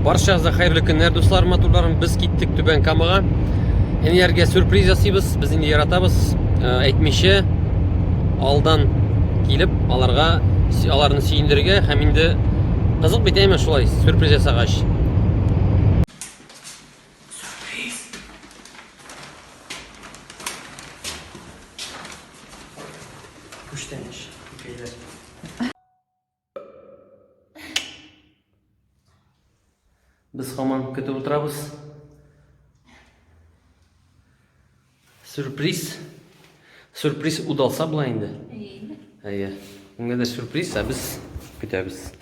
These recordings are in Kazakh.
Баршаңызға қайырлы күндер достар, матурларым. Біз кеттік Түбән Камаға. Энергия сюрприз жасайбыз. Біз енді яратабыз. Әйтмеше алдан келіп, аларны сүйіндірге һәм енді қызық бетейме шулай сюрприз жасағаш. Сюрприз. Күштәнеш. Biz hamon kutib o'tiramiz. Sürpriz udalsa bo'lar endi. Ayya. Unga da sürpriz, biz kutamiz.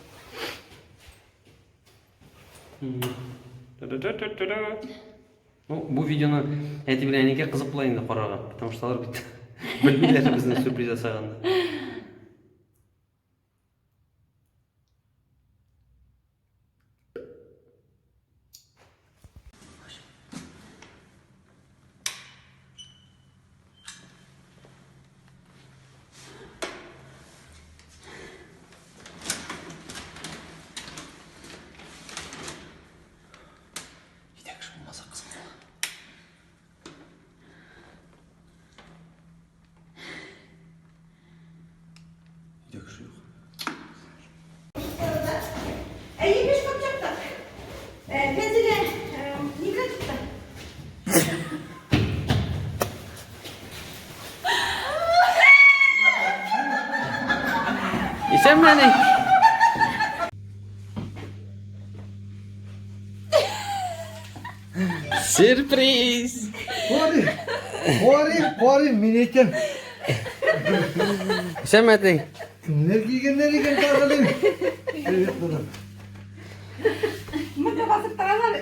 Bu videoni aytib bilaninga qiziq bo'lar endi qarag'an. Потому что ular bitta bilmaylar bizni sürpriz yasaganini. Sen beni. Sürpriz. Bari minetim. Sen beni. Nereye tarlalayım. Evet bana. Mıda basıp tarlar.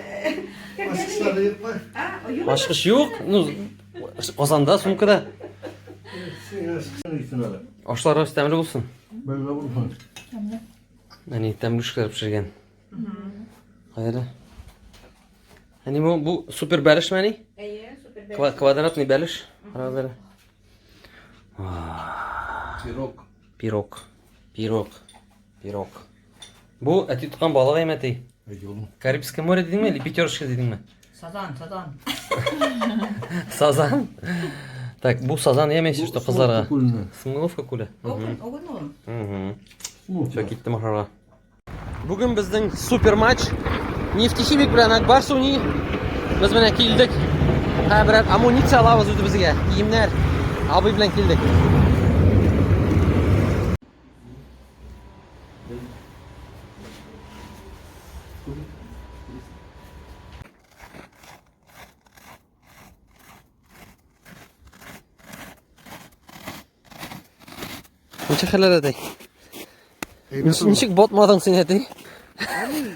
Başkışlar da yapma. Başkış yok. Ozanda, sumkada. Sen aşkışlar gitsin ala. Aşlar istemli olsun. Ben de bulmam. Hani temrüşler pişirgen. Hayırlı. Hani bu süper beliş mi hani? Evet, süper. Kvadratный beliş. Böyle. Pirog. Bu eti tutan balık yemeti. Karibskое море dedin mi? Или Пятерочка dedin mi? Sazan. Sazan. Так, bu sazan yemeyiz işte kızlara. Смоловка kule. Oğlum. Все, gittim ahara. Bugün bizden super maç. Neftichimik bilan Akbarsuni. Biz bilan keldik. Ha, birer amunitsiya alamiz o'zi bizga. Kiyimlar. Abi bilan keldik. Neçə xələr edək? Nişik botmadın sen edək?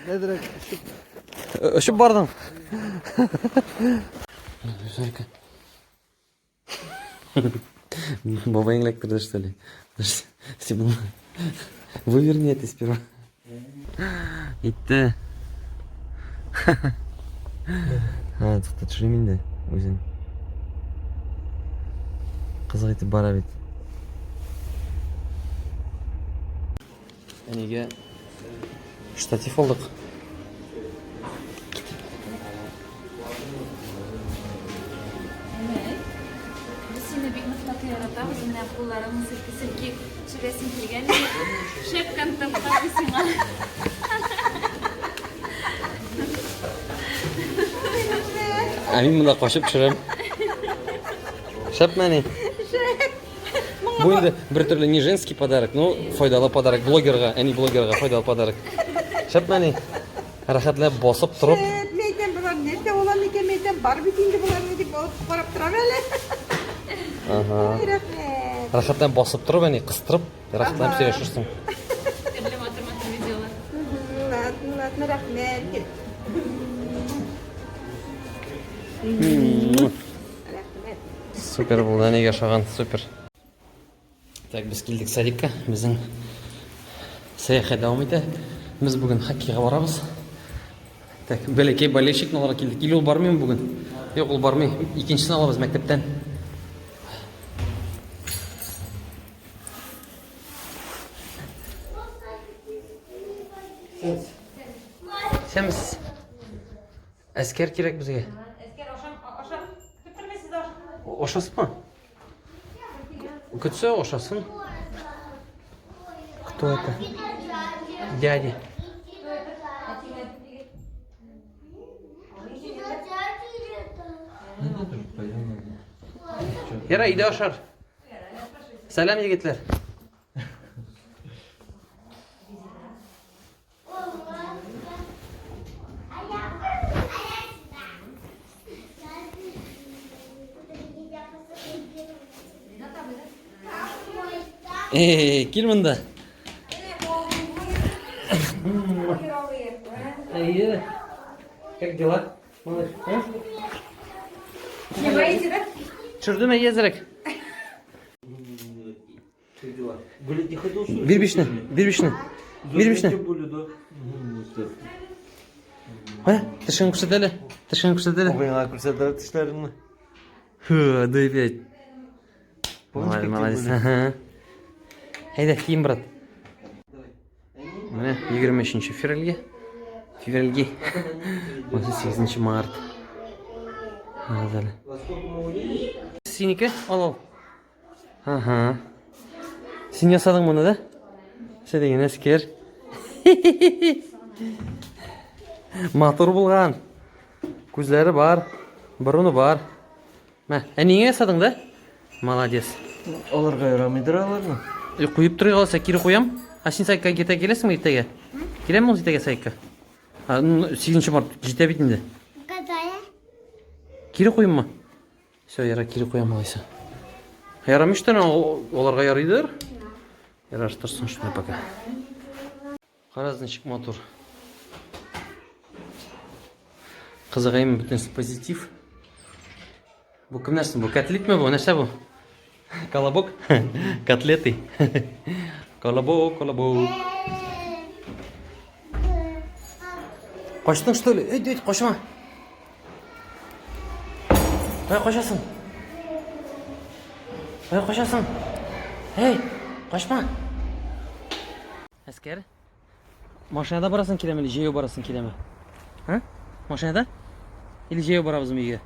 Nedir? Öşüb bardın. Güzelken. Баба электрда, что ли? Выверни это сперва. Итті. Тоқтат жүремін де өзен. Қызық етіп бара бет. Әнеге штатив алдық. Yaratamos e minha pularamos aqui tivesse entregando chef cantando para cima. Amin bunda qo'shib pishiraman. Shapmani. Bu endi bir turli не женский подарок, но foydali pодарок blogerga, ani blogerga foydali pодарок. Shapmani. Rahatlab bosib turib. Meydan bular nerede olan ekan meydan bar bitingi bularni deb qarab turaman hele. Aha. Rahmet. Rahatlab bosib turib, ani qistirib, rahatlab söyleshirsin. Matematik videolar. Latna rahmet. Rahmet. Super bo'ldi, nega yashagan, super. Так, biz keldik Sadikka. Bizning sayohat davom etadi. Biz bugun hokkeyga boramiz. Так, balaki bolельщикni olib keldik. Ил ul bormaymi bugun? Yo'q, ul bormay. Ikkinchisini olamiz maktabdan. Sensiz. Әскер керек бізге. Esker oşam bitirmesiz oşam. Ошасыз ба? Күтсе ошасын. Кто это? Дядя. Yara ide aşar. Selam yigitler. Kil bunda. İyi. Как дела? Малыш, Не боитесь, да? Çürdüm ezerek. Гулять не ходил, что ли? Bir bişne, bir bişne. Bir bişne. Тем более, да. Ha, tışın kuşadele. Tışın kuşadele. Oyuna kursadılar tişlerini. Hı, duyuyor. Помнишь, как Молодец. тебе Ага. Haydi kiyim брат. Mine 25 fevralga. Fevralga. Осы 8 mart. Hazır. Siniki al. Aha. Sen yasadın bunu da. Sen деген әскер. Мотор болған. Көзлері бар. Бұрыны бар. Мә, неге ясадың да? Молодец. Оларға ярамайдыр аларны. Қойып тұр қалса кері қоям. Сен сайыққа кете келесің бе ертеге? Келемін ол ертеге сайыққа. 8 март жете бетінде. Кері қойым ма? Все, яра кері қоям алайса. Ярамыштан оларға ярайдыр. Яраштырсын шыны пока. Қаразнычек мотор. Қызығайым бүтінсі позитив. Бұл кім нәрсін? Бұл котлет ме бұл? Нәрсе бұл? Колобок? Котлеты. Колобок, колобок. Қоштың, что ли? Өйт, қошма. Ой, қошасың. Ой, қошасың. Эй, қошма. Әскер? Машинада барасың келеме, или жеу барасың келеме? Машинада? Или жеу барабыз үйге?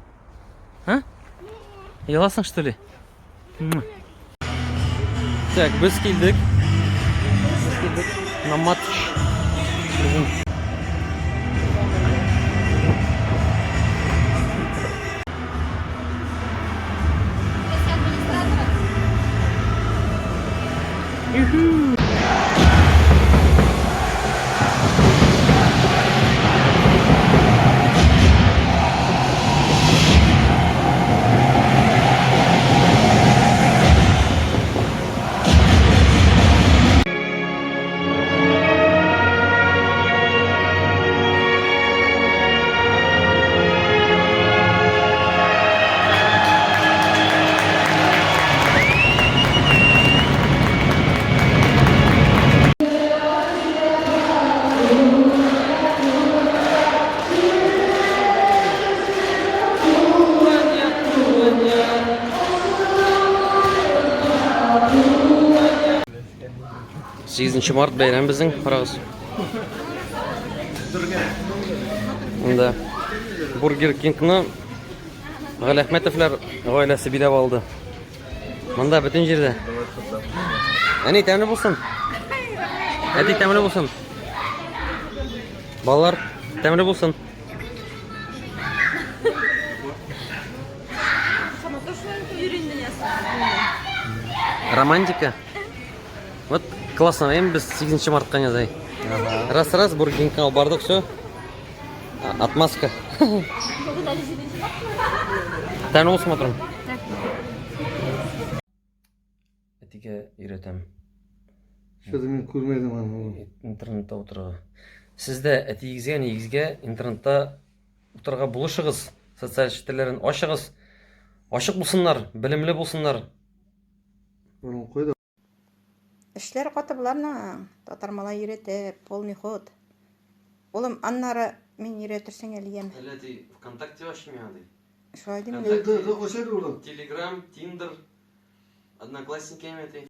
Еласың, что ли? Так, біз келдік. На матч. Сегізінші март бәйрәм біздің қарағыз. Мұнда Бургер Кинг'ні Ғали Ахметовлар ғайласы билеп алды. Мұнда бүтін жерде. Әне тәмлі болсын. Әді тәмлі болсын. Балалар тәмлі болсын. Романтика. Вот классно, эми біз 8 мартқа жазай. Раз-раз Бургер Кинг'қа алып бардық, все. Отмазка. Тәмлі болсын отырым. Әтеге үйретем. Что-то мен көрмедім аны. Интернетте отырға. Сізді әтегізге, негізге интернетте отырға бұлышығыз. Социал шетелерін ашығыз. Ашық болсынlar, білімлі болсынlar. Қойды. Эшләр каты буларның. Татармала йөрәтеп, полный ход. Улым, аннары мен йөрәтерсең әлегем. Әлі ВКонтакте ашымы ады? Шулай дим. Қошар олар. Телеграм, Тиндер, Одноклассники әметі.